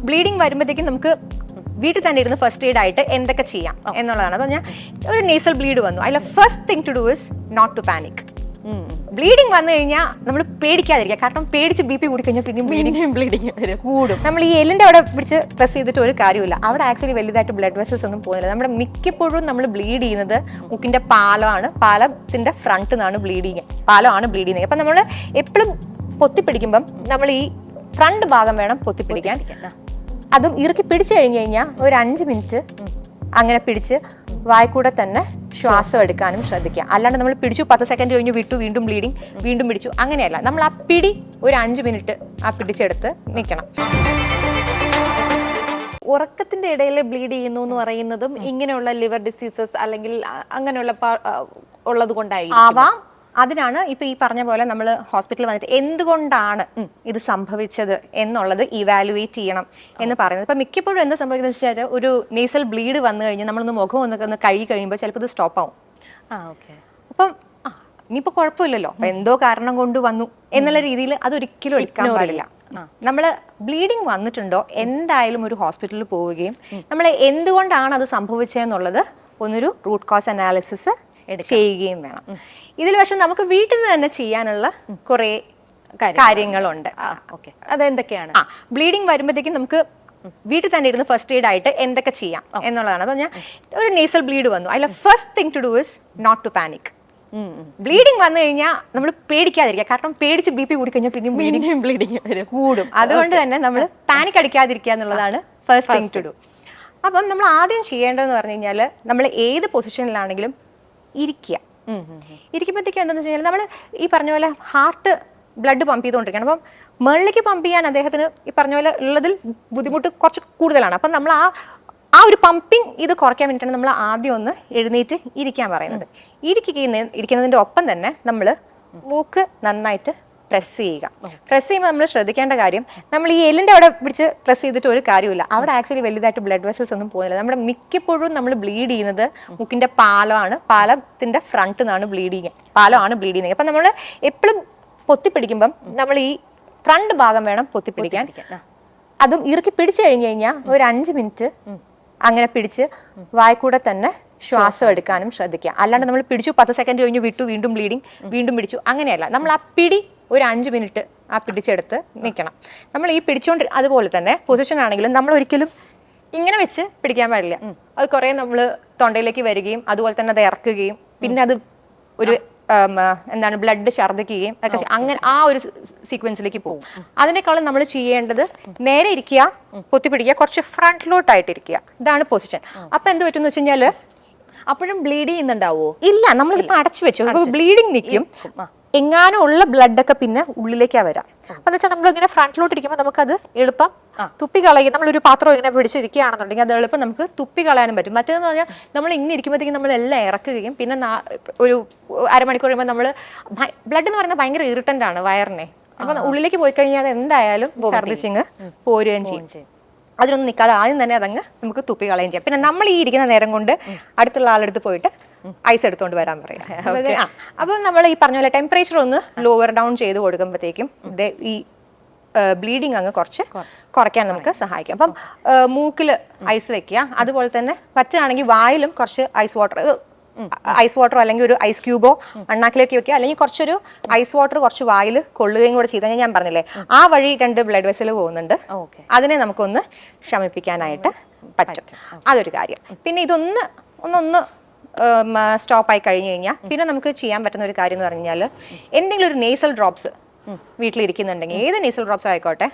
Bleeding വരുമ്പോഴത്തേക്കും നമുക്ക് വീട്ടിൽ തന്നെ ഇരുന്ന് ഫസ്റ്റ് എയ്ഡ് ആയിട്ട് എന്തൊക്കെ ചെയ്യാം എന്നുള്ളതാണ്. അപ്പോൾ ഞാൻ ഒരു നേസൽ ബ്ലീഡ് വന്നു, അതിൽ first thing to do is not to panic. Bleeding വന്നു കഴിഞ്ഞാൽ നമ്മൾ പേടിക്കാതിരിക്കുക, കാരണം പേടിച്ച് ബി പി കൂടി കഴിഞ്ഞാൽ പിന്നെയും ബ്ലീഡിങ് കൂടും. നമ്മൾ ഈ എല്ലിൻ്റെ അവിടെ പിടിച്ച് പ്രസ് ചെയ്തിട്ട് ഒരു കാര്യമില്ല, അവിടെ ആക്ച്വലി വലുതായിട്ട് ബ്ലഡ് വെസൽസ് ഒന്നും പോകുന്നില്ല. നമ്മുടെ മിക്കപ്പോഴും നമ്മൾ ബ്ലീഡ് ചെയ്യുന്നത് മുക്കിൻ്റെ പാലമാണ്, പാലത്തിൻ്റെ ഫ്രണ്ടിൽ നിന്നാണ് പാലമാണ് ബ്ലീഡ് ചെയ്യുന്നത്. അപ്പം നമ്മൾ എപ്പോഴും പൊത്തിപ്പിടിക്കുമ്പം നമ്മൾ ഈ ഫ്രണ്ട് ഭാഗം വേണം പൊത്തിപ്പിടിക്കാൻ. അതും ഇറുക്കി പിടിച്ചു കഴിഞ്ഞ് കഴിഞ്ഞാൽ ഒരു 5 മിനിറ്റ് അങ്ങനെ പിടിച്ച് വായ്ക്കൂടെ തന്നെ ശ്വാസം എടുക്കാനും ശ്രദ്ധിക്കുക. അല്ലാണ്ട് നമ്മൾ പിടിച്ചു 10 സെക്കൻഡ് കഴിഞ്ഞ് വിട്ടു, വീണ്ടും ബ്ലീഡിങ്, വീണ്ടും പിടിച്ചു, അങ്ങനെയല്ല. നമ്മൾ ആ പിടി ഒരു 5 മിനിറ്റ് ആ പിടിച്ചെടുത്ത് നിൽക്കണം. ഉറക്കത്തിന്റെ ഇടയിൽ ബ്ലീഡ് ചെയ്യുന്നു എന്ന് പറയുന്നതും ഇങ്ങനെയുള്ള ലിവർ ഡിസീസസ് അല്ലെങ്കിൽ അങ്ങനെയുള്ള ഉള്ളത് കൊണ്ടായിരിക്കും ആവാം. അതിനാണ് ഇപ്പൊ ഈ പറഞ്ഞ പോലെ നമ്മൾ ഹോസ്പിറ്റലിൽ വന്നിട്ട് എന്തുകൊണ്ടാണ് ഇത് സംഭവിച്ചത് എന്നുള്ളത് ഇവാലുവേറ്റ് ചെയ്യണം എന്ന് പറയുന്നത്. ഇപ്പൊ മിക്കപ്പോഴും എന്താ സംഭവിക്കുന്നത് വെച്ചാൽ ഒരു നേസൽ ബ്ലീഡ് വന്നു കഴിഞ്ഞാൽ നമ്മളൊന്ന് മുഖം ഒന്ന് കഴുകി കഴിയുമ്പോൾ ചിലപ്പോൾ ഇത് സ്റ്റോപ്പ് ആവും. അപ്പം ഇനിയിപ്പോൾ കുഴപ്പമില്ലല്ലോ, എന്തോ കാരണം കൊണ്ട് വന്നു എന്നുള്ള രീതിയിൽ അതൊരിക്കലും എടുക്കാൻ പാടില്ല. നമ്മൾ ബ്ലീഡിങ് വന്നിട്ടുണ്ടോ എന്തായാലും ഒരു ഹോസ്പിറ്റലിൽ പോവുകയും നമ്മൾ എന്തുകൊണ്ടാണ് അത് സംഭവിച്ചതെന്നുള്ളത് ഒന്നൊരു റൂട്ട് കോസ് അനാലിസിസ് ചെയ്യുകയും വേണം. ഇതിൽ പക്ഷെ നമുക്ക് വീട്ടിൽ നിന്ന് തന്നെ ചെയ്യാനുള്ള കുറേ കാര്യങ്ങളുണ്ട്. അതെന്തൊക്കെയാണ്? ബ്ലീഡിങ് വരുമ്പോഴത്തേക്കും നമുക്ക് വീട്ടിൽ തന്നെ ഇരുന്ന് ഫസ്റ്റ് എയ്ഡ് ആയിട്ട് എന്തൊക്കെ ചെയ്യാം എന്നുള്ളതാണ്. അപ്പോൾ ഞാൻ ഒരു നേസൽ ബ്ലീഡ് വന്നു, അതിൽ first thing to do is not to panic. Bleeding വന്നു കഴിഞ്ഞാൽ നമ്മൾ പേടിക്കാതിരിക്കുക, കാരണം പേടിച്ച് ബി പി കൂടി കഴിഞ്ഞാൽ പിന്നെയും ബ്ലീഡിങ് കൂടും. അതുകൊണ്ട് തന്നെ നമ്മൾ പാനിക് അടിക്കാതിരിക്കുക എന്നുള്ളതാണ് ഫസ്റ്റ് തിങ് ടു ഡു. അപ്പം നമ്മൾ ആദ്യം ചെയ്യേണ്ടതെന്ന് പറഞ്ഞു കഴിഞ്ഞാൽ നമ്മൾ ഏത് പൊസിഷനിലാണെങ്കിലും ഇരിക്കുമ്പോഴത്തേക്കും എന്താണെന്ന് വെച്ച് കഴിഞ്ഞാൽ നമ്മൾ ഈ പറഞ്ഞ പോലെ ഹാർട്ട് ബ്ലഡ് പമ്പ് ചെയ്തുകൊണ്ടിരിക്കണം. അപ്പം മുകളിലേക്ക് പമ്പ് ചെയ്യാൻ അദ്ദേഹത്തിന് ഈ പറഞ്ഞ പോലെ ഉള്ളതിൽ ബുദ്ധിമുട്ട് കുറച്ച് കൂടുതലാണ്. അപ്പം നമ്മൾ ആ ഒരു പമ്പിങ് ഇത് കുറയ്ക്കാൻ വേണ്ടിയിട്ടാണ് നമ്മൾ ആദ്യം ഒന്ന് എഴുന്നേറ്റ് ഇരിക്കാൻ പറയുന്നത്. ഇരിക്കുന്നതിൻ്റെ ഒപ്പം തന്നെ നമ്മൾ മൂക്ക് നന്നായിട്ട് പ്രസ് ചെയ്യുക. പ്രസ് ചെയ്യുമ്പോൾ നമ്മൾ ശ്രദ്ധിക്കേണ്ട കാര്യം, നമ്മൾ ഈ എല്ലിൻ്റെ അവിടെ പിടിച്ച് പ്രസ് ചെയ്തിട്ട് ഒരു കാര്യമില്ല, അവിടെ ആക്ച്വലി വലുതായിട്ട് ബ്ലഡ് വെസൽസ് ഒന്നും പോകുന്നില്ല. നമ്മുടെ മിക്കപ്പോഴും നമ്മൾ ബ്ലീഡ് ചെയ്യുന്നത് മുക്കിൻ്റെ പാലമാണ്, പാലത്തിൻ്റെ ഫ്രണ്ടിൽ നിന്നാണ് പാലമാണ് ബ്ലീഡ് ചെയ്യുന്നത്. അപ്പം നമ്മൾ എപ്പോഴും പൊത്തിപ്പിടിക്കുമ്പം നമ്മൾ ഈ ഫ്രണ്ട് ഭാഗം വേണം പൊത്തിപ്പിടിക്കാൻ. അതും ഇറുക്കി പിടിച്ചു കഴിഞ്ഞ് കഴിഞ്ഞാൽ ഒരു 5 മിനിറ്റ് അങ്ങനെ പിടിച്ച് വായ്ക്കൂടെ തന്നെ ശ്വാസം എടുക്കാനും ശ്രദ്ധിക്കുക. അല്ലാണ്ട് നമ്മൾ പിടിച്ചു 10 സെക്കൻഡ് കഴിഞ്ഞ് വിട്ടു, വീണ്ടും ബ്ലീഡിങ്, വീണ്ടും പിടിച്ചു, അങ്ങനെയല്ല. നമ്മൾ ആ പിടി ഒരു 5 മിനിറ്റ് ആ പിടിച്ചെടുത്ത് നിൽക്കണം. നമ്മൾ ഈ അതുപോലെ തന്നെ പൊസിഷൻ ആണെങ്കിലും നമ്മൾ ഒരിക്കലും ഇങ്ങനെ വെച്ച് പിടിക്കാൻ പാടില്ല. അത് കുറേ നമ്മൾ തൊണ്ടയിലേക്ക് വരികയും അതുപോലെ തന്നെ അത് ഇറക്കുകയും പിന്നെ അത് ഒരു ബ്ലഡ് ഛർദ്ദിക്കുകയും ഒക്കെ അങ്ങനെ ആ ഒരു സീക്വൻസിലേക്ക് പോകും. അതിനേക്കാളും നമ്മൾ ചെയ്യേണ്ടത് നേരെ ഇരിക്കുക, പൊത്തിപ്പിടിക്കുക, കുറച്ച് ഫ്രണ്ടിലോട്ടായിട്ടിരിക്കുക. ഇതാണ് പൊസിഷൻ. അപ്പൊ എന്ത് പറ്റുമെന്ന് വെച്ച് കഴിഞ്ഞാല് അപ്പോഴും ബ്ലീഡ് ചെയ്യുന്നുണ്ടാവോ? ഇല്ല, നമ്മളിതിപ്പോൾ അടച്ചു വെച്ചു. അപ്പോൾ ബ്ലീഡിങ് നിൽക്കും. എങ്ങാനും ഉള്ള ബ്ലഡൊക്കെ പിന്നെ ഉള്ളിലേക്കാണ് വരാം. എന്ന് വെച്ചാൽ നമ്മളിങ്ങനെ ഫ്രണ്ടിലോട്ട് ഇരിക്കുമ്പോൾ നമുക്കത് എളുപ്പം തുപ്പി കളയും. നമ്മളൊരു പാത്രം ഇങ്ങനെ പിടിച്ചിരിക്കുകയാണെന്നുണ്ടെങ്കിൽ അത് എളുപ്പം നമുക്ക് തുപ്പി കളയാനും പറ്റും. മറ്റേതെന്ന് പറഞ്ഞാൽ നമ്മൾ ഇങ്ങനെ ഇരിക്കുമ്പോഴത്തേക്കും നമ്മളെല്ലാം ഇറക്കുകയും പിന്നെ ഒരു അരമണിക്കൂർ കഴിയുമ്പോൾ നമ്മൾ ബ്ലഡ് എന്ന് പറയുന്നത് ഭയങ്കര ഇറിറ്റൻ്റ് ആണ് വയറിനെ. അപ്പം ഉള്ളിലേക്ക് പോയി കഴിഞ്ഞാൽ അത് എന്തായാലും ഛർദ്ദിച്ചിങ്ങ് പോരുകയും ചെയ്യും. അതിനൊന്നും നിൽക്കാതെ ആദ്യം തന്നെ അതങ്ങ് നമുക്ക് തുപ്പി കളയുകയും ചെയ്യാം. പിന്നെ നമ്മൾ ഈ ഇരിക്കുന്ന നേരം കൊണ്ട് അടുത്തുള്ള ആളെടുത്ത് പോയിട്ട് ഐസ് എടുത്തുകൊണ്ട് വരാൻ പറയാം. അപ്പം നമ്മൾ ഈ പറഞ്ഞ പോലെ ടെമ്പറേച്ചർ ഒന്ന് ലോവർ ഡൗൺ ചെയ്ത് കൊടുക്കുമ്പോഴത്തേക്കും ഈ ബ്ലീഡിങ് അങ്ങ് കുറയ്ക്കാൻ നമുക്ക് സഹായിക്കും. അപ്പം മൂക്കിൽ ഐസ് വെക്കുക, അതുപോലെ തന്നെ പറ്റുകയാണെങ്കിൽ വായിലും കുറച്ച് ഐസ് വാട്ടറോ അല്ലെങ്കിൽ ഒരു ഐസ് ക്യൂബോ അണ്ണാക്കിലേക്ക് വെക്കുക, അല്ലെങ്കിൽ കുറച്ചൊരു ഐസ് വാട്ടർ കുറച്ച് വായിൽ കൊള്ളുകയും കൂടെ ചെയ്താൽ ഞാൻ പറഞ്ഞില്ലേ ആ വഴി 2 ബ്ലഡ് വെസൽ പോകുന്നുണ്ട്, അതിനെ നമുക്കൊന്ന് ശമിപ്പിക്കാനായിട്ട് പറ്റും. അതൊരു കാര്യം. പിന്നെ ഇതൊന്ന് സ്റ്റോപ്പായി കഴിഞ്ഞ് കഴിഞ്ഞാൽ പിന്നെ നമുക്ക് ചെയ്യാൻ പറ്റുന്ന ഒരു കാര്യം എന്ന് പറഞ്ഞു കഴിഞ്ഞാൽ എന്തെങ്കിലും ഒരു നേസൽ ഡ്രോപ്സ് വീട്ടിലിരിക്കുന്നുണ്ടെങ്കിൽ ഏത് നേസൽ ഡ്രോപ്സ് ആയിക്കോട്ടെ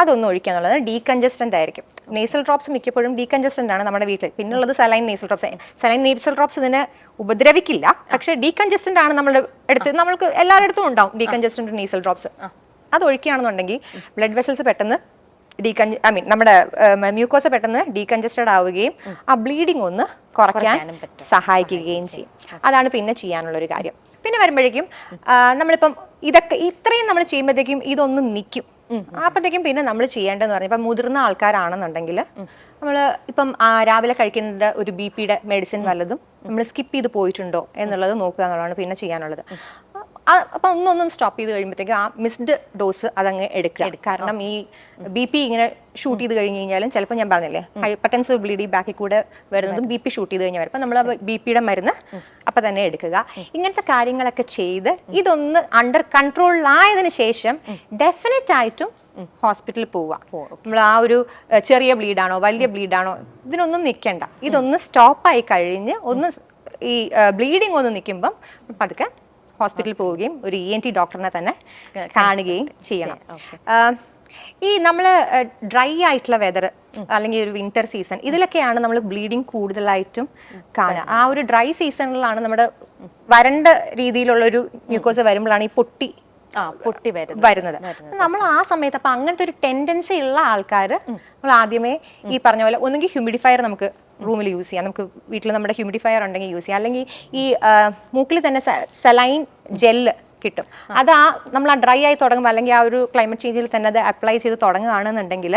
അതൊന്നും ഒഴിക്കുക എന്നുള്ളത് ഡീകൺജസ്റ്റൻ്റ് ആയിരിക്കും. നേസൽ ഡ്രോപ്സ് മിക്കപ്പോഴും ഡീകൺജസ്റ്റൻ്റ് ആണ് നമ്മുടെ വീട്ടിൽ. പിന്നുള്ളത് saline nasal drops. Saline nasal drops ഇതിനെ ഉപദ്രവിക്കില്ല, പക്ഷേ ഡീകൺജസ്റ്റൻ്റ് ആണ് നമ്മുടെ അടുത്ത്. നമ്മൾക്ക് എല്ലാവരുടെ അടുത്തും ഉണ്ടാവും ഡീകൺജസ്റ്റൻ്റ് നേസൽ ഡ്രോപ്സ്. അത് ഒഴിക്കുകയാണെന്നുണ്ടെങ്കിൽ ബ്ലഡ് വെസൽസ് പെട്ടെന്ന് നമ്മുടെ മ്യൂക്കോസ പെട്ടെന്ന് ഡീകൺജസ്റ്റഡ് ആവുകയും ആ ബ്ലീഡിങ് ഒന്ന് കുറയ്ക്കാൻ സഹായിക്കുകയും ചെയ്യും. അതാണ് പിന്നെ ചെയ്യാനുള്ളൊരു കാര്യം. പിന്നെ വരുമ്പോഴേക്കും നമ്മളിപ്പം ഇത്രയും നമ്മൾ ചെയ്യുമ്പോഴത്തേക്കും ഇതൊന്നും നിൽക്കും. അപ്പോഴത്തേക്കും പിന്നെ നമ്മൾ ചെയ്യേണ്ടതെന്ന് പറഞ്ഞാൽ ഇപ്പം മുതിർന്ന ആൾക്കാരാണെന്നുണ്ടെങ്കിൽ നമ്മൾ ഇപ്പം രാവിലെ കഴിക്കുന്നത് ഒരു BP യുടെ മെഡിസിൻ വല്ലതും നമ്മൾ സ്കിപ്പ് ചെയ്ത് പോയിട്ടുണ്ടോ എന്നുള്ളത് നോക്കുക എന്നുള്ളതാണ് പിന്നെ ചെയ്യാനുള്ളത്. അപ്പൊ ഒന്നൊന്നും സ്റ്റോപ്പ് ചെയ്ത് കഴിയുമ്പോഴത്തേക്കും ആ മിസ്ഡ് ഡോസ് അതങ്ങ് എടുക്കുക. കാരണം ഈ BP ഇങ്ങനെ ഷൂട്ട് ചെയ്ത് കഴിഞ്ഞ് കഴിഞ്ഞാലും ചിലപ്പോൾ ഞാൻ പറഞ്ഞില്ലേ ഹൈപ്പർടെൻസീവ് ബ്ലീഡിംഗ് ബാക്കിൽ കൂടെ വരുന്നതും BP ഷൂട്ട് ചെയ്ത് കഴിഞ്ഞാൽ വരും. അപ്പം നമ്മൾ BP മരുന്ന് അപ്പം തന്നെ എടുക്കുക. ഇങ്ങനത്തെ കാര്യങ്ങളൊക്കെ ചെയ്ത് ഇതൊന്ന് അണ്ടർ കൺട്രോളിലായതിനു ശേഷം ഡെഫിനറ്റ് ആയിട്ടും ഹോസ്പിറ്റലിൽ പോവുക. നമ്മൾ ആ ഒരു ചെറിയ ബ്ലീഡാണോ വലിയ ബ്ലീഡാണോ ഇതിനൊന്നും നിൽക്കണ്ട. ഇതൊന്ന് സ്റ്റോപ്പായി കഴിഞ്ഞ് ഒന്ന് ഈ ബ്ലീഡിങ് ഒന്ന് നിൽക്കുമ്പം പതുക്കെ ഹോസ്പിറ്റലിൽ പോവുകയും ഒരു ENT ഡോക്ടറിനെ തന്നെ കാണുകയും ചെയ്യണം. ഈ നമ്മൾ ഡ്രൈ ആയിട്ടുള്ള വെതർ അല്ലെങ്കിൽ ഒരു വിന്റർ സീസൺ ഇതിലൊക്കെയാണ് നമ്മൾ ബ്ലീഡിങ് കൂടുതലായിട്ടും കാണുക. ആ ഒരു ഡ്രൈ സീസണിലാണ് നമ്മുടെ വരണ്ട രീതിയിലുള്ള ഒരു മ്യൂക്കോസ വരുമ്പോഴാണ് ഈ പൊട്ടി വരുന്നത്. നമ്മൾ ആ സമയത്ത് അപ്പൊ അങ്ങനത്തെ ഒരു ടെൻഡൻസി ഉള്ള ആൾക്കാർ നമ്മൾ ആദ്യമേ ഈ പറഞ്ഞ പോലെ ഒന്നുകിൽ ഹ്യൂമിഡിഫയർ നമുക്ക് റൂമിൽ യൂസ് ചെയ്യാം. നമുക്ക് വീട്ടിൽ നമ്മുടെ ഹ്യൂമിഡിഫയർ ഉണ്ടെങ്കിൽ യൂസ് ചെയ്യാം. അല്ലെങ്കിൽ ഈ മൂക്കിൽ തന്നെ സെലൈൻ ജെല്ല് കിട്ടും. അത് നമ്മൾ ആ ഡ്രൈ ആയി തുടങ്ങുമ്പോൾ അല്ലെങ്കിൽ ആ ഒരു ക്ലൈമറ്റ് ചേഞ്ചിൽ തന്നെ അത് അപ്ലൈ ചെയ്ത് തുടങ്ങുകയാണെന്നുണ്ടെങ്കിൽ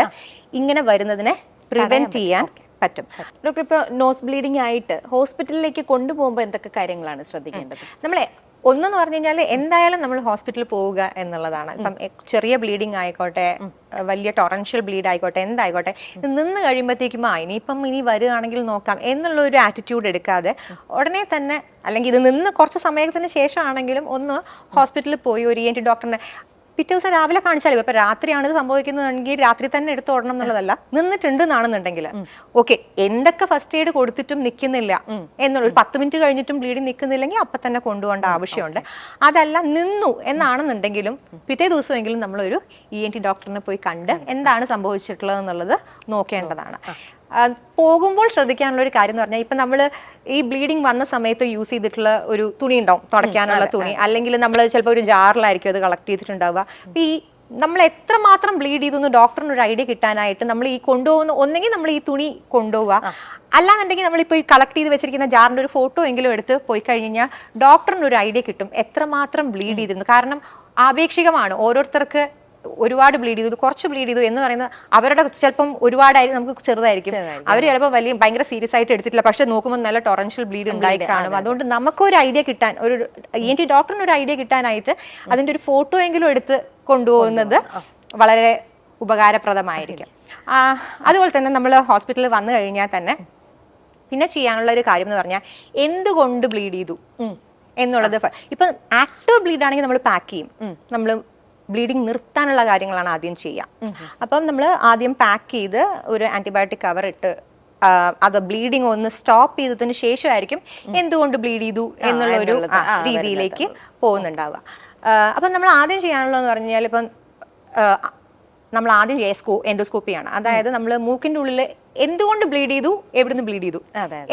ഇങ്ങനെ വരുന്നതിനെ പ്രിവെന്റ് ചെയ്യാൻ പറ്റും. ഡോക്ടർ, ഇപ്പോൾ നോസ് ബ്ലീഡിംഗ് ആയിട്ട് ഹോസ്പിറ്റലിലേക്ക് കൊണ്ടുപോകുമ്പോൾ എന്തൊക്കെ കാര്യങ്ങളാണ് ശ്രദ്ധിക്കേണ്ടത്? നമ്മളെ ഒന്നെന്ന് പറഞ്ഞു കഴിഞ്ഞാൽ എന്തായാലും നമ്മൾ ഹോസ്പിറ്റലിൽ പോവുക എന്നുള്ളതാണ്. ഇപ്പം ചെറിയ ബ്ലീഡിങ് ആയിക്കോട്ടെ, വലിയ ടൊറൻഷ്യൽ ബ്ലീഡ് ആയിക്കോട്ടെ, എന്തായിക്കോട്ടെ, ഇത് നിന്ന് കഴിയുമ്പോഴത്തേക്കും ഇനി വരികയാണെങ്കിൽ നോക്കാം എന്നുള്ള ഒരു ആറ്റിറ്റ്യൂഡ് എടുക്കാതെ ഉടനെ തന്നെ, അല്ലെങ്കിൽ ഇത് നിന്ന് കുറച്ച് സമയത്തിന് ശേഷമാണെങ്കിലും ഒന്ന് ഹോസ്പിറ്റലിൽ പോയി ഒരു ENT ഡോക്ടറിനെ പിറ്റേ ദിവസം രാവിലെ കാണിച്ചാലും ഇപ്പൊ രാത്രിയാണ് ഇത് സംഭവിക്കുന്നതെങ്കിൽ രാത്രി തന്നെ എടുത്ത് ഓടണം എന്നുള്ളതല്ല. നിന്നിട്ടുണ്ട് എന്നാണെന്നുണ്ടെങ്കിൽ ഓക്കെ, എന്തൊക്കെ ഫസ്റ്റ് എയ്ഡ് കൊടുത്തിട്ടും നിൽക്കുന്നില്ല എന്നുള്ള ഒരു 10 മിനിറ്റ് കഴിഞ്ഞിട്ടും ബ്ലീഡിങ് നിൽക്കുന്നില്ലെങ്കിൽ അപ്പൊ തന്നെ കൊണ്ടുപോകേണ്ട ആവശ്യമുണ്ട്. അതല്ല നിന്നു എന്നാണെന്നുണ്ടെങ്കിലും പിറ്റേ ദിവസമെങ്കിലും നമ്മളൊരു ENT ഡോക്ടറിനെ പോയി കണ്ട് എന്താണ് സംഭവിച്ചിട്ടുള്ളത് എന്നുള്ളത് നോക്കേണ്ടതാണ്. പോകുമ്പോൾ ശ്രദ്ധിക്കാനുള്ള ഒരു കാര്യം എന്ന് പറഞ്ഞാൽ ഇപ്പം നമ്മൾ ഈ ബ്ലീഡിങ് വന്ന സമയത്ത് യൂസ് ചെയ്തിട്ടുള്ള ഒരു തുണി ഉണ്ടാവും, തുടയ്ക്കാനുള്ള തുണി, അല്ലെങ്കിൽ നമ്മൾ ചിലപ്പോൾ ഒരു ജാറിലായിരിക്കും അത് കളക്ട് ചെയ്തിട്ടുണ്ടാവുക. അപ്പം ഈ നമ്മൾ എത്രമാത്രം ബ്ലീഡ് ചെയ്തു ഡോക്ടറിന് ഒരു ഐഡിയ കിട്ടാനായിട്ട് നമ്മൾ ഈ കൊണ്ടുപോകുന്ന ഒന്നെങ്കിൽ നമ്മൾ ഈ തുണി കൊണ്ടുപോവുക, അല്ലാന്നുണ്ടെങ്കിൽ നമ്മളിപ്പോൾ ഈ കളക്ട് ചെയ്ത് വെച്ചിരിക്കുന്ന ജാറിൻ്റെ ഒരു ഫോട്ടോ എങ്കിലും എടുത്ത് പോയി കഴിഞ്ഞ് കഴിഞ്ഞാൽ ഡോക്ടറിന് ഒരു ഐഡിയ കിട്ടും എത്രമാത്രം ബ്ലീഡ് ചെയ്തിരുന്നു. കാരണം ആപേക്ഷികമാണ്, ഓരോരുത്തർക്ക് ഒരുപാട് ബ്ലീഡ് ചെയ്തു, കുറച്ച് ബ്ലീഡ് ചെയ്തു എന്ന് പറയുന്നത് അവരുടെ ചിലപ്പം ഒരുപാടായിരിക്കും, നമുക്ക് ചെറുതായിരിക്കും. അവർ ചിലപ്പോൾ ഭയങ്കര സീരിയസ് ആയിട്ട് എടുത്തിട്ടില്ല, പക്ഷെ നോക്കുമ്പോൾ നല്ല ടൊറൻഷ്യൽ ബ്ലീഡ് ഉണ്ടായി കാണും. അതുകൊണ്ട് നമുക്കൊരു ഐഡിയ കിട്ടാൻ, ഒരു ENT ഡോക്ടറിന് ഒരു ഐഡിയ കിട്ടാനായിട്ട് അതിൻ്റെ ഒരു ഫോട്ടോ എങ്കിലും എടുത്ത് കൊണ്ടുപോകുന്നത് വളരെ ഉപകാരപ്രദമായിരിക്കും. അതുപോലെ തന്നെ നമ്മൾ ഹോസ്പിറ്റലിൽ വന്നു കഴിഞ്ഞാൽ തന്നെ പിന്നെ ചെയ്യാനുള്ള ഒരു കാര്യം എന്ന് പറഞ്ഞാൽ എന്തുകൊണ്ട് ബ്ലീഡ് ചെയ്തു എന്നുള്ളത്. ഇപ്പം ആക്റ്റീവ് ബ്ലീഡ് ആണെങ്കിൽ നമ്മൾ പാക്ക് ചെയ്യും, നമ്മൾ ബ്ലീഡിങ് നിർത്താനുള്ള കാര്യങ്ങളാണ് ആദ്യം ചെയ്യുക. അപ്പം നമ്മൾ ആദ്യം പാക്ക് ചെയ്ത് ഒരു ആന്റിബയോട്ടിക് കവർ ഇട്ട് അത് ബ്ലീഡിങ് ഒന്ന് സ്റ്റോപ്പ് ചെയ്തതിന് ശേഷമായിരിക്കും എന്തുകൊണ്ട് ബ്ലീഡ് ചെയ്തു എന്നുള്ള ഒരു രീതിയിലേക്ക് പോകുന്നുണ്ടാവുക. അപ്പം നമ്മൾ ആദ്യം ചെയ്യാനുള്ളതെന്ന് പറഞ്ഞു കഴിഞ്ഞാൽ ഇപ്പം നമ്മൾ ആദ്യം എൻഡോസ്കോപ്പിയാണ്. അതായത് നമ്മൾ മൂക്കിൻ്റെ ഉള്ളിൽ എന്തുകൊണ്ട് ബ്ലീഡ് ചെയ്തു, എവിടുന്ന് ബ്ലീഡ് ചെയ്തു,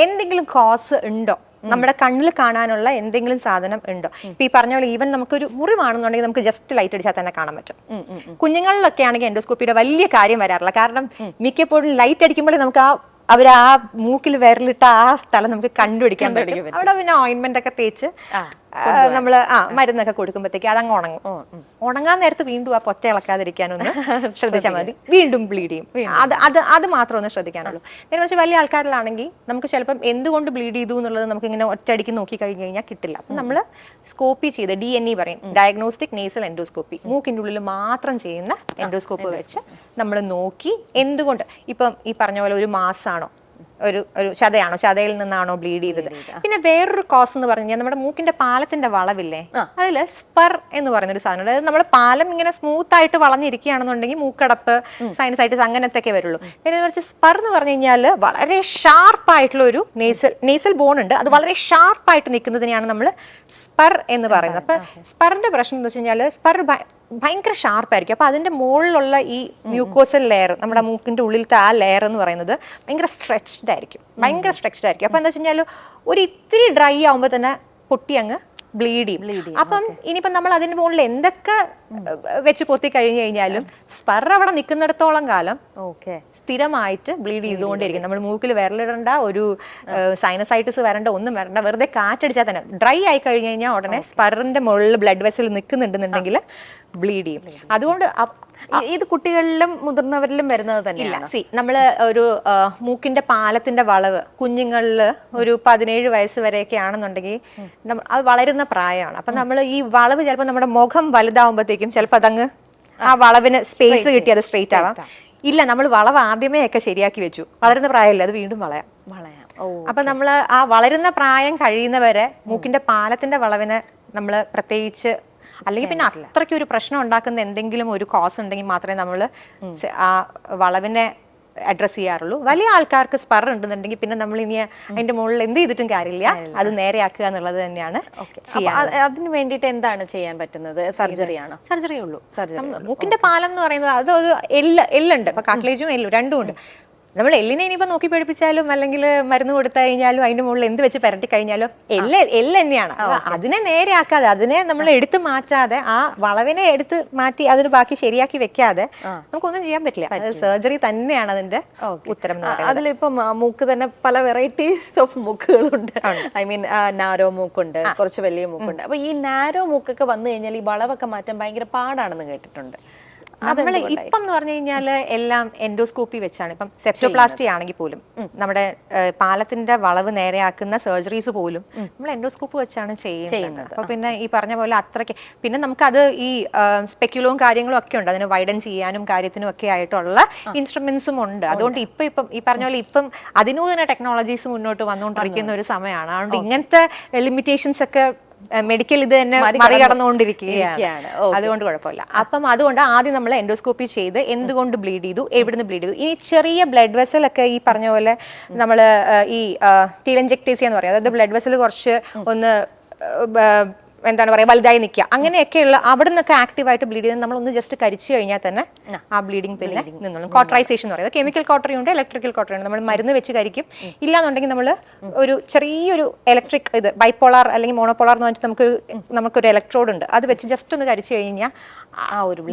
എന്തെങ്കിലും കോസ് ഉണ്ടോ, നമ്മുടെ കണ്ണിൽ കാണാനുള്ള എന്തെങ്കിലും സാധനം ഉണ്ടോ. ഇപ്പൊ ഈ പറഞ്ഞ പോലെ ഈവൻ നമുക്കൊരു മുറിവാണെന്നുണ്ടെങ്കിൽ നമുക്ക് ജസ്റ്റ് ലൈറ്റ് അടിച്ചാൽ തന്നെ കാണാൻ പറ്റും. കുഞ്ഞുങ്ങളിലൊക്കെ ആണെങ്കിൽ എൻഡോസ്കോപ്പിയുടെ വലിയ കാര്യം വരാറില്ല. കാരണം മിക്കപ്പോഴും ലൈറ്റ് അടിക്കുമ്പോഴേ നമുക്ക് അവർ ആ മൂക്കിൽ വിരലിട്ട ആ സ്ഥലം നമുക്ക് കണ്ടുപിടിക്കാൻ പറ്റും. അവിടെ പിന്നെ ഓയിൻമെന്റ് ഒക്കെ തേച്ച് നമ്മൾ മരുന്നൊക്കെ കൊടുക്കുമ്പോഴത്തേക്ക് അതങ്ങ് ഉണങ്ങും. ഉണങ്ങാൻ നേരത്ത് വീണ്ടും ആ പൊറ്റ ഇളക്കാതിരിക്കാനൊന്ന് ശ്രദ്ധിച്ചാൽ മതി. വീണ്ടും ബ്ലീഡ് ചെയ്യും. അത് മാത്രം ഒന്ന് ശ്രദ്ധിക്കാനുള്ളൂ. നേരെ മറിച്ച് വലിയ ആൾക്കാരിലാണെങ്കിൽ നമുക്ക് ചിലപ്പം എന്തുകൊണ്ട് ബ്ലീഡ് ചെയ്തു എന്നുള്ളത് നമുക്ക് ഇങ്ങനെ ഒറ്റയടിക്ക് നോക്കി കഴിഞ്ഞ് കഴിഞ്ഞാൽ കിട്ടില്ല. അപ്പം നമ്മൾ സ്കോപ്പി ചെയ്ത് DNE പറയും, ഡയഗ്നോസ്റ്റിക് നേസൽ എൻഡോസ്കോപ്പി, മൂക്കിൻ്റെ ഉള്ളിൽ മാത്രം ചെയ്യുന്ന എൻഡോസ്കോപ്പ് വെച്ച് നമ്മൾ നോക്കി എന്തുകൊണ്ട് ഇപ്പം ഈ പറഞ്ഞ പോലെ ഒരു മാസമാണോ, ഒരു ചതയാണോ, ചതയിൽ നിന്നാണോ ബ്ലീഡ് ചെയ്തത്. പിന്നെ വേറൊരു കോസ് എന്ന് പറഞ്ഞു കഴിഞ്ഞാൽ നമ്മുടെ മൂക്കിന്റെ പാലത്തിന്റെ വളവില്ലേ, അതില് സ്പർ എന്ന് പറയുന്ന ഒരു സാധനം. അതായത് നമ്മുടെ പാലം ഇങ്ങനെ സ്മൂത്ത് ആയിട്ട് വളഞ്ഞിരിക്കുകയാണെന്നുണ്ടെങ്കിൽ മൂക്കടപ്പ്, സൈനസൈറ്റിസ് അങ്ങനത്തെ ഒക്കെ വരുള്ളൂ. നേരെ മറിച്ച് സ്പർ എന്ന് പറഞ്ഞു കഴിഞ്ഞാൽ വളരെ ഷാർപ്പായിട്ടുള്ള ഒരു നേസൽ ബോൺ ഉണ്ട്, അത് വളരെ ഷാർപ്പായിട്ട് നിൽക്കുന്നതിനെയാണ് നമ്മൾ സ്പർ എന്ന് പറയുന്നത്. അപ്പൊ സ്പറിന്റെ പ്രശ്നം എന്ന് വെച്ച് കഴിഞ്ഞാൽ സ്പർ ഭയങ്കര ഷാർപ്പായിരിക്കും. അപ്പോൾ അതിൻ്റെ മുകളിലുള്ള ഈ മ്യൂക്കോസൽ ലെയർ, നമ്മുടെ മൂക്കിൻ്റെ ഉള്ളിലത്തെ ആ ലെയർ എന്ന് പറയുന്നത് ഭയങ്കര സ്ട്രെച്ച്ഡ് ആയിരിക്കും. അപ്പോൾ എന്താ വെച്ച് കഴിഞ്ഞാൽ ഒരു ഇത്തിരി ഡ്രൈ ആകുമ്പോൾ തന്നെ പൊട്ടി അങ്ങ് ബ്ലീഡ് ചെയ്യും. അപ്പം ഇനിയിപ്പം നമ്മൾ അതിൻ്റെ മുകളിൽ എന്തൊക്കെ വെച്ച് പൊത്തി കഴിഞ്ഞു കഴിഞ്ഞാലും സ്പർ അവിടെ നിൽക്കുന്നിടത്തോളം കാലം സ്ഥിരമായിട്ട് ബ്ലീഡ് ചെയ്തുകൊണ്ടിരിക്കും. നമ്മൾ മൂക്കിൽ വിരലിടേണ്ട, ഒരു സൈനസൈറ്റിസ് വരേണ്ട, ഒന്നും വരണ്ട, വെറുതെ കാറ്റടിച്ചാൽ തന്നെ ഡ്രൈ ആയി കഴിഞ്ഞു കഴിഞ്ഞാൽ ഉടനെ സ്പറിന്റെ മുകളിൽ ബ്ലഡ് വെസൽ നിൽക്കുന്നുണ്ടെന്നുണ്ടെങ്കിൽ ബ്ലീഡ് ചെയ്യും. അതുകൊണ്ട് ഇത് കുട്ടികളിലും മുതിർന്നവരിലും വരുന്നത് ഇല്ല. തന്നെയാണ്. നമ്മൾ ഒരു മൂക്കിന്റെ പാലത്തിന്റെ വളവ് കുഞ്ഞുങ്ങളിൽ ഒരു 17 വയസ്സ് വരെയൊക്കെ ആണെന്നുണ്ടെങ്കിൽ അത് വളരുന്ന പ്രായമാണ്. അപ്പൊ നമ്മൾ ഈ വളവ് ചിലപ്പോൾ നമ്മുടെ മുഖം വലുതാവുമ്പോഴത്തേക്കും ചിലപ്പോൾ അതങ്ങ് ആ വളവിന് സ്പേസ് കിട്ടി അത് സ്ട്രെയിറ്റ് ആവാം. ഇല്ല, നമ്മൾ വളവ് ആദ്യമേ ഒക്കെ ശരിയാക്കി വെച്ചു, വളരുന്ന പ്രായമല്ല, അത് വീണ്ടും വളയാം. അപ്പൊ നമ്മൾ ആ വളരുന്ന പ്രായം കഴിയുന്നവരെ മൂക്കിന്റെ പാലത്തിന്റെ വളവിനെ നമ്മൾ പ്രത്യേകിച്ച്, അല്ലെങ്കിൽ പിന്നെ അത്രയ്ക്ക് ഒരു പ്രശ്നം ഉണ്ടാക്കുന്ന എന്തെങ്കിലും ഒരു കോസ് ഉണ്ടെങ്കിൽ മാത്രമേ നമ്മൾ ആ വളവിനെ അഡ്രസ് ചെയ്യാറുള്ളൂ. വലിയ ആൾക്കാർക്ക് സ്പർ ഉണ്ടെന്നുണ്ടെങ്കിൽ പിന്നെ നമ്മൾ ഇനി അതിന്റെ മുകളിൽ എന്ത് ചെയ്തിട്ടും കാര്യമില്ല, അത് നേരെയാക്കുക എന്നുള്ളത് തന്നെയാണ് ചെയ്യാൻ. അതിന് വേണ്ടിയിട്ട് എന്താണ് ചെയ്യാൻ പറ്റുന്നത്? സർജറി ആണോ? സർജറിയേ ഉള്ളൂ. മൂക്കിന്റെ പാലം എന്ന് പറയുന്നത് അത് ഒരു എല്ലുണ്ട്. ഇപ്പൊ കാട്ട്ലേജും എല്ലും രണ്ടും ഉണ്ട്. നമ്മൾ എല്ലിനെ ഇനിയിപ്പോൾ നോക്കി പഠിപ്പിച്ചാലും അല്ലെങ്കിൽ മരുന്ന് കൊടുത്തു കഴിഞ്ഞാലും അതിന്റെ മുകളിൽ എന്ത് വെച്ച് പരട്ടി കഴിഞ്ഞാലും എല്ല് തന്നെയാണ്. അതിനെ നേരെയാക്കാതെ, അതിനെ നമ്മൾ എടുത്തു മാറ്റാതെ, ആ വളവിനെ എടുത്ത് മാറ്റി അതിന് ബാക്കി ശരിയാക്കി വെക്കാതെ നമുക്കൊന്നും ചെയ്യാൻ പറ്റില്ല. അത് സർജറി തന്നെയാണ് അതിന്റെ ഉത്തരം. അതിലിപ്പം മൂക്ക് തന്നെ പല വെറൈറ്റീസ് ഓഫ് മൂക്കുകളുണ്ട്. ഐ മീൻ നാരോ മൂക്കുണ്ട്, കുറച്ച് വലിയ മൂക്കുണ്ട്. അപ്പൊ ഈ നാരോ മൂക്കൊക്കെ വന്നു കഴിഞ്ഞാൽ ഈ വളവൊക്കെ മാറ്റാൻ ഭയങ്കര പാടാണെന്ന് കേട്ടിട്ടുണ്ട്. നമ്മൾ ഇപ്പം എന്ന് പറഞ്ഞു കഴിഞ്ഞാല് എല്ലാം എൻഡോസ്കോപ്പി വെച്ചാണ്. ഇപ്പം സെപ്റ്റോപ്ലാസ്റ്റി ആണെങ്കിൽ പോലും നമ്മുടെ പാലത്തിന്റെ വളവ് നേരെയാക്കുന്ന സർജറീസ് പോലും നമ്മൾ എൻഡോസ്കോപ്പ് വെച്ചാണ് ചെയ്യുന്നത്. അപ്പൊ പിന്നെ ഈ പറഞ്ഞ പോലെ അത്രയ്ക്ക് പിന്നെ നമുക്കത് ഈ സ്പെക്യുലവും കാര്യങ്ങളും ഒക്കെ ഉണ്ട്, അതിന് വൈഡൻ ചെയ്യാനും കാര്യത്തിനും ഒക്കെ ആയിട്ടുള്ള ഇൻസ്ട്രുമെന്റ്സും ഉണ്ട്. അതുകൊണ്ട് ഇപ്പം ഈ പറഞ്ഞ പോലെ ഇപ്പം അതിനൂതന ടെക്നോളജീസ് മുന്നോട്ട് വന്നുകൊണ്ടിരിക്കുന്ന ഒരു സമയമാണ്. അതുകൊണ്ട് ഇങ്ങനത്തെ ലിമിറ്റേഷൻസ് ഒക്കെ മെഡിക്കൽ ഇത് തന്നെ മറികടന്നുകൊണ്ടിരിക്കുകയാണ്. അതുകൊണ്ട് കുഴപ്പമില്ല. അപ്പം അതുകൊണ്ട് ആദ്യം നമ്മൾ എൻഡോസ്കോപ്പി ചെയ്ത് എന്തുകൊണ്ട് ബ്ലീഡ് ചെയ്തു, എവിടുന്ന് ബ്ലീഡ് ചെയ്തു. ഇനി ചെറിയ ബ്ലഡ് വെസൽ ഒക്കെ ഈ പറഞ്ഞ പോലെ നമ്മൾ ഈ ടീലൻജെക്ടേസിയ എന്ന് പറയും, അതായത് ബ്ലഡ് വെസൽ കുറച്ച് ഒന്ന് എന്താണ് പറയുക വലുതായി നിൽക്കുക, അങ്ങനെയൊക്കെയുള്ള അവിടെ നിന്നൊക്കെ ആക്റ്റീവായിട്ട് ബ്ലീഡ് ചെയ്ത് നമ്മളൊന്ന് ജസ്റ്റ് കരിച്ചു കഴിഞ്ഞാൽ തന്നെ ആ ബ്ലീഡിങ് പിന്നെ നിന്നോളും. കോട്ടറൈസേഷൻ എന്ന് പറയുന്നത് കെമിക്കൽ കോട്ടറി ഉണ്ട്, ഇലക്ട്രിക്കൽ കോട്ടറി ഉണ്ട്. നമ്മൾ മരുന്ന് വെച്ച് കരിക്കും. ഇല്ലാന്നുണ്ടെങ്കിൽ നമ്മൾ ഒരു ചെറിയൊരു ഇലക്ട്രിക് ഇത് ബൈപോളാർ അല്ലെങ്കിൽ മോണോപോളാർ എന്ന് പറഞ്ഞിട്ട് നമുക്കൊരു ഇലക്ട്രോഡ് ഉണ്ട്, അത് വെച്ച് ജസ്റ്റ് ഒന്ന് കരിച്ചു കഴിഞ്ഞാൽ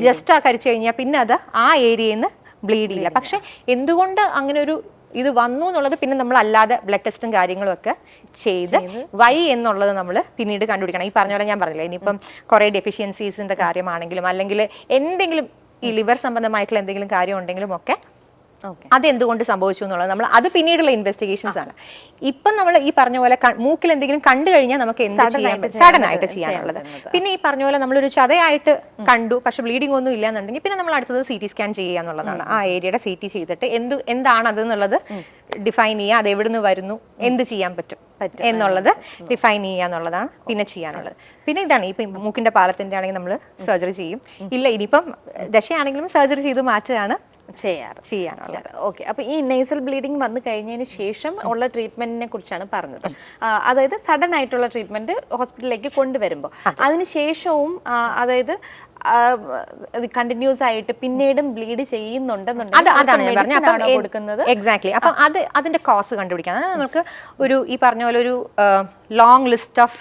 ജസ്റ്റ് ആ കരിച്ചു കഴിഞ്ഞാൽ പിന്നെ അത് ആ ഏരിയയിൽ നിന്ന് ബ്ലീഡ് ചെയ്യില്ല. പക്ഷെ എന്തുകൊണ്ട് അങ്ങനെ ഒരു ഇത് വന്നു എന്നുള്ളത് പിന്നെ നമ്മൾ അല്ലാതെ ബ്ലഡ് ടെസ്റ്റും കാര്യങ്ങളും ഒക്കെ ചെയ്ത് വൈ എന്നുള്ളത് നമ്മൾ പിന്നീട് കണ്ടുപിടിക്കണം. ഈ പറഞ്ഞ പോലെ ഞാൻ പറഞ്ഞില്ലേ, ഇനിയിപ്പം കുറേ ഡെഫിഷ്യൻസീസിന്റെ കാര്യമാണെങ്കിലും അല്ലെങ്കിൽ എന്തെങ്കിലും ഈ ലിവർ സംബന്ധമായിട്ടുള്ള എന്തെങ്കിലും കാര്യം ഉണ്ടെങ്കിലും ഒക്കെ അതെന്തുകൊണ്ട് സംഭവിച്ചു എന്നുള്ളത് നമ്മൾ അത് പിന്നീടുള്ള ഇൻവെസ്റ്റിഗേഷൻസ് ആണ്. ഇപ്പം നമ്മൾ ഈ പറഞ്ഞ പോലെ മൂക്കിൽ എന്തെങ്കിലും കണ്ടു കഴിഞ്ഞാൽ നമുക്ക് സഡൻ ആയിട്ട് ചെയ്യാനുള്ളത്. പിന്നെ ഈ പറഞ്ഞ പോലെ നമ്മളൊരു ചതയായിട്ട് കണ്ടു പക്ഷെ ബ്ലീഡിംഗ് ഒന്നും ഇല്ല എന്നുണ്ടെങ്കിൽ പിന്നെ നമ്മൾ അടുത്തത് CT സ്കാൻ ചെയ്യുക എന്നുള്ളതാണ്. ആ ഏരിയയുടെ CT ചെയ്തിട്ട് എന്താണ് അതെന്നുള്ളത് ഡിഫൈൻ ചെയ്യുക, അത് എവിടുന്ന് വരുന്നു, എന്ത് ചെയ്യാൻ പറ്റും എന്നുള്ളത് ഡിഫൈൻ ചെയ്യുക എന്നുള്ളതാണ് പിന്നെ ചെയ്യാനുള്ളത്. പിന്നെ ഇതാണ് ഇപ്പം മൂക്കിന്റെ പാലത്തിന്റെ ആണെങ്കിൽ നമ്മൾ സർജറി ചെയ്യും. ഇല്ല ഇനിയിപ്പം ദശയാണെങ്കിലും സർജറി ചെയ്ത് മാറ്റുകയാണ് ചെയ്യാനുള്ളത്. ഓക്കെ, അപ്പൊ ഈ നേസൽ ബ്ലീഡിംഗ് വന്നു കഴിഞ്ഞതിന് ശേഷം ഉള്ള ട്രീറ്റ്മെന്റിനെ കുറിച്ചാണ് പറഞ്ഞത്. അതായത് സഡൻ ആയിട്ടുള്ള ട്രീറ്റ്മെന്റ് ഹോസ്പിറ്റലിലേക്ക് കൊണ്ടുവരുമ്പോൾ അതിനുശേഷവും അതായത് കണ്ടിന്യൂസ് ആയിട്ട് പിന്നീടും ബ്ലീഡ് ചെയ്യുന്നുണ്ടെന്നുണ്ടെങ്കിൽ കൊടുക്കുന്നത്. എക്സാക്ട്ലി. അപ്പം അതിന്റെ കോസ് കണ്ടുപിടിക്കാൻ നമുക്ക് ഈ പറഞ്ഞ പോലെ ഒരു ലോങ് ലിസ്റ്റ് ഓഫ്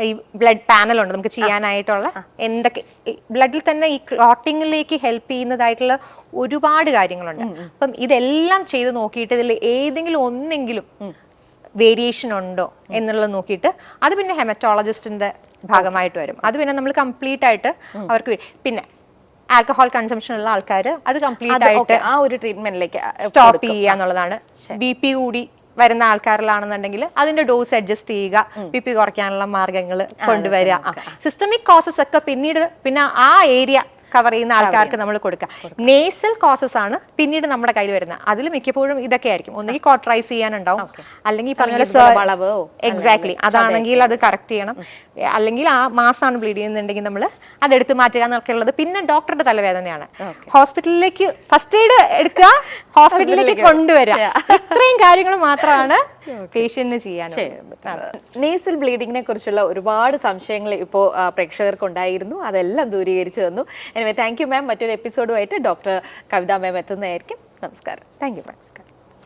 ഈ ബ്ലഡ് പാനൽ ഉണ്ട് നമുക്ക് ചെയ്യാനായിട്ടുള്ള. എന്തൊക്കെ ബ്ലഡിൽ തന്നെ ഈ ക്ലോട്ടിങ്ങിലേക്ക് ഹെൽപ്പ് ചെയ്യുന്നതായിട്ടുള്ള ഒരുപാട് കാര്യങ്ങളുണ്ട്. അപ്പം ഇതെല്ലാം ചെയ്ത് നോക്കിയിട്ട് ഇതിൽ ഏതെങ്കിലും ഒന്നെങ്കിലും വേരിയേഷൻ ഉണ്ടോ എന്നുള്ളത് നോക്കിയിട്ട് അത് പിന്നെ ഹെമറ്റോളജിസ്റ്റിന്റെ ഭാഗമായിട്ട് വരും. അത് പിന്നെ നമ്മൾ കംപ്ലീറ്റ് ആയിട്ട് അവർക്ക് പിന്നെ ആൽക്കഹോൾ കൺസംഷൻ ഉള്ള ആൾക്കാർ അത് കംപ്ലീറ്റ് ആയിട്ട് ആ ഒരു ട്രീറ്റ്മെന്റിലേക്ക് സ്റ്റോപ്പ് ചെയ്യുക എന്നുള്ളതാണ്. BP കൂടി വരുന്ന ആൾക്കാരിലാണെന്നുണ്ടെങ്കിൽ അതിന്റെ ഡോസ് അഡ്ജസ്റ്റ് ചെയ്യുക, BP കുറയ്ക്കാനുള്ള മാർഗങ്ങൾ കൊണ്ടുവരിക. സിസ്റ്റമിക് കോസസ് ഒക്കെ പിന്നീട് പിന്നെ ആ ഏരിയ കവർ ചെയ്യുന്ന ആൾക്കാർക്ക് നമ്മൾ കൊടുക്കുക. നേസൽ കോസസ് ആണ് പിന്നീട് നമ്മുടെ കയ്യിൽ വരുന്നത്. അതിൽ മിക്കപ്പോഴും ഇതൊക്കെ ആയിരിക്കും. ഒന്നുകിൽ കോട്ടറൈസ് ചെയ്യാനുണ്ടാവും, അല്ലെങ്കിൽ പറഞ്ഞ എക്സാക്ട്ലി അതാണെങ്കിൽ അത് കറക്റ്റ് ചെയ്യണം, അല്ലെങ്കിൽ ആ മാസമാണ് ബ്ലീഡ് ചെയ്യുന്നുണ്ടെങ്കിൽ നമ്മൾ അതെടുത്ത് മാറ്റുക എന്നൊക്കെ ഉള്ളത് പിന്നെ ഡോക്ടറുടെ തലവേദനയാണ്. ഹോസ്പിറ്റലിലേക്ക് ഫസ്റ്റ് എയ്ഡ് എടുക്കുക, ഹോസ്പിറ്റലിലേക്ക് കൊണ്ടുവരിക, ഇത്രയും കാര്യങ്ങൾ മാത്രമാണ് പേഷ്യന്റിന് ചെയ്യാൻ. നേസൽ ബ്ലീഡിങ്ങിനെ കുറിച്ചുള്ള ഒരുപാട് സംശയങ്ങൾ ഇപ്പോൾ പ്രേക്ഷകർക്ക് ഉണ്ടായിരുന്നു, അതെല്ലാം ദൂരീകരിച്ചു തന്നു. Anyway thank you ma'am. മറ്റൊരു എപ്പിസോഡുമായിട്ട് ഡോക്ടർ കവിത മാം എത്തുന്നതായിരിക്കും. നമസ്കാരം. Thank you. നമസ്കാരം.